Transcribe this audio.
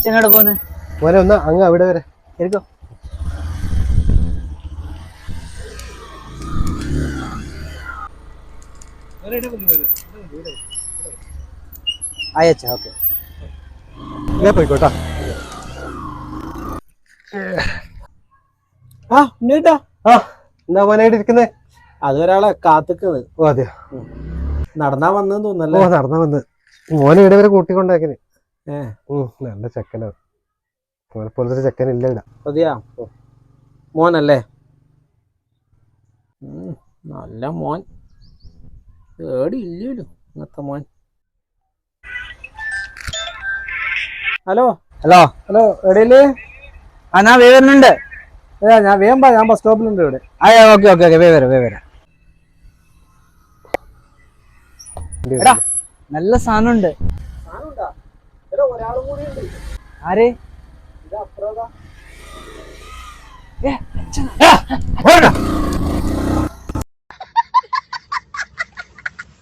അച്ഛനോട് പോന്ന് മോനെ ഒന്ന് അങ്ങ് അവിടെ വരെ എടുക്കോ. അയച്ചാ ഓക്കെ ഞാൻ പോയിക്കോട്ടാ. ആ ഉണ്ണീട്ടാ. ആ എന്താ മോനായിട്ട് ഇരിക്കുന്നേ? അതൊരാളെ കാത്തിക്കുന്നത്. ഓ അതെയോ? നടന്നാ വന്നെന്ന് തോന്നല്ലേ? ഓ നടന്നാ വന്ന്. മോനെ ഇവിടെ വരെ കൂട്ടിക്കൊണ്ടാക്കിന്. നല്ല ചെക്കനാ. മോനെ പോലത്തെ ചെക്കനില്ല ഇവിടെ. അതെയാ മോനല്ലേ? നല്ല മോൻ. ഏടിയില്ലല്ലോ ഇന്നത്തെ മോൻ. ഹലോ ഹലോ ഹലോ എവിടെയല്ലേ? ആ ഞാൻ വരുന്നുണ്ട്. ഞാൻ വേഗം ഞാൻ ബസ് സ്റ്റോപ്പിലുണ്ട് ഇവിടെ. അയ്യോ ഓക്കെ ഓക്കെ ഓക്കെ വരാം. എടാ നല്ല സാധനമുണ്ട്. ആര്?